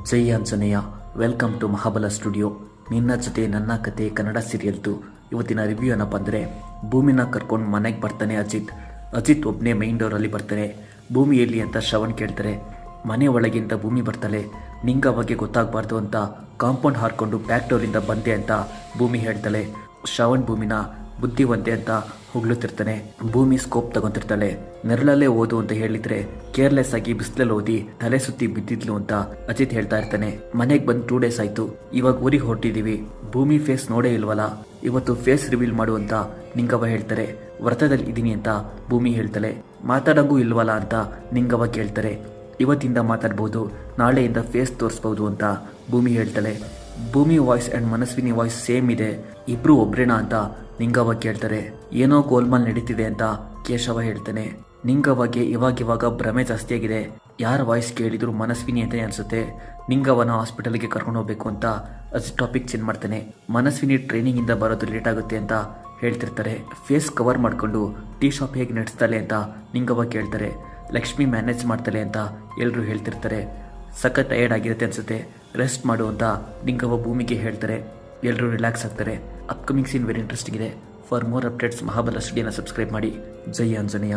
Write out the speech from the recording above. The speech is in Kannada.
Jai Anjaneya. Welcome to Mahabala studio. ನಿನ್ನ ಜೊತೆ ನನ್ನ ಕತೆ ಕನ್ನಡ ಸೀರಿಯಲ್ದು ಇವತ್ತಿನ ರಿವ್ಯೂ ಏನಪ್ಪ ಅಂದರೆ, ಭೂಮಿನ ಕರ್ಕೊಂಡು ಮನೆಗೆ ಬರ್ತಾನೆ ಅಜಿತ್ ಒಬ್ಬನೇ ಮೈನ್ ಡೋರಲ್ಲಿ ಬರ್ತಾನೆ. ಭೂಮಿ ಎಲ್ಲಿ ಅಂತ ಶ್ರವಣ್ ಕೇಳ್ತಾರೆ. ಮನೆ ಒಳಗಿಂದ ಭೂಮಿ ಬರ್ತಾಳೆ. ನಿಂಗೆ ಅವಾಗೆ ಗೊತ್ತಾಗಬಾರ್ದು ಅಂತ ಕಾಂಪೌಂಡ್ ಹಾರ್ಕೊಂಡು ಬ್ಯಾಕ್ ಡೋರಿಂದ ಬಂದೆ ಅಂತ ಭೂಮಿ ಹೇಳ್ತಾಳೆ. ಶ್ರವಣ್ ಭೂಮಿನ ಬುದ್ಧಿವಂತೆ ಅಂತ ಹೊಗಳುತ್ತಿರ್ತಾನೆ. ಭೂಮಿ ಸ್ಕೋಪ್ ತಗೊಂತಿರ್ತಾಳೆ. ನೆರಳಲ್ಲೇ ಓದು ಅಂತ ಹೇಳಿದ್ರೆ ಕೇರ್ಲೆಸ್ ಆಗಿ ಬಿಸಿಲಲ್ಲಿ ಓದಿ ತಲೆ ಸುತ್ತಿ ಬಿದ್ದಿದ್ಲು ಅಂತ ಅಜಿತ್ ಹೇಳ್ತಾ ಇರ್ತಾನೆ. ಮನೆಗೆ ಬಂದು 2 days ಆಯ್ತು, ಇವಾಗ ಊರಿಗೆ ಹೊರಟಿದೀವಿ. ಭೂಮಿ ಫೇಸ್ ನೋಡೇ ಇಲ್ವಲ್ಲ, ಇವತ್ತು ಫೇಸ್ ರಿವೀಲ್ ಮಾಡು ಅಂತ ನಿಂಗವ್ವ ಹೇಳ್ತಾರೆ. ವ್ರತದಲ್ಲಿ ಇದೀನಿ ಅಂತ ಭೂಮಿ ಹೇಳ್ತಾಳೆ. ಮಾತಾಡಂಗೂ ಇಲ್ವಲ್ಲ ಅಂತ ನಿಂಗವ್ವ ಕೇಳ್ತಾರೆ. ಇವತ್ತಿಂದ ಮಾತಾಡ್ಬೋದು, ನಾಳೆಯಿಂದ ಫೇಸ್ ತೋರಿಸ್ಬೋದು ಅಂತ ಭೂಮಿ ಹೇಳ್ತಾಳೆ. ಭೂಮಿ voice and Manaswini voice same ಇದೆ, ಇಬ್ರು ಒಬ್ರೇನಾ ಅಂತ ನಿಂಗವ್ವ ಕೇಳ್ತಾರೆ. ಏನೋ ಗೋಲ್ಮಾಲ್ ನಡೀತಿದೆ ಅಂತ ಕೇಶವ ಹೇಳ್ತಾನೆ. ನಿಂಗವ್ವಗೆ ಇವಾಗ ಭ್ರಮೆ ಜಾಸ್ತಿ ಆಗಿದೆ. ಯಾರ ವಾಯ್ಸ್ ಕೇಳಿದ್ರು ಮನಸ್ವಿನಿ ಅಂತಾನೆ ಅನ್ಸುತ್ತೆ. ನಿಂಗವ್ವನ ಹಾಸ್ಪಿಟಲ್ಗೆ ಕರ್ಕೊಂಡು ಹೋಗ್ಬೇಕು ಅಂತ ಟಾಪಿಕ್ ಚೇಂಜ್ ಮಾಡ್ತಾನೆ. ಮನಸ್ವಿನಿ ಟ್ರೈನಿಂಗ್ ಇಂದ ಬರೋದು ಲೇಟ್ ಆಗುತ್ತೆ ಅಂತ ಹೇಳ್ತಿರ್ತಾರೆ. ಫೇಸ್ ಕವರ್ ಮಾಡ್ಕೊಂಡು ಟೀ ಶಾಪ್ ಹೇಗೆ ನಡೆಸ್ತಾಳೆ ಅಂತ ನಿಂಗವ್ವ ಕೇಳ್ತಾರೆ. ಲಕ್ಷ್ಮಿ ಮ್ಯಾನೇಜ್ ಮಾಡ್ತಾಳೆ ಅಂತ ಎಲ್ಲರೂ ಹೇಳ್ತಿರ್ತಾರೆ. ಸಖತ್ ಟಯರ್ಡ್ ಆಗಿರುತ್ತೆ ಅನ್ಸುತ್ತೆ, ರೆಸ್ಟ್ ಮಾಡು ಅಂತ ನಿಂಗವ್ವ ಭೂಮಿಗೆ ಹೇಳ್ತಾರೆ. ಎಲ್ಲರೂ ರಿಲ್ಯಾಕ್ಸ್ ಆಗ್ತಾರೆ. ಅಪ್ಕಮಿಂಗ್ ಸೀನ್ ವೆರಿ ಇಂಟ್ರೆಸ್ಟಿಂಗ್ ಇದೆ. ಫಾರ್ ಮೋರ್ ಅಪ್ಡೇಟ್ಸ್ ಮಹಾಬಲ ಸ್ಟುಡಿಯೋನ ಸಬ್ಸ್ಕ್ರೈಬ್ ಮಾಡಿ. ಜೈ ಆಂಜನೇಯ.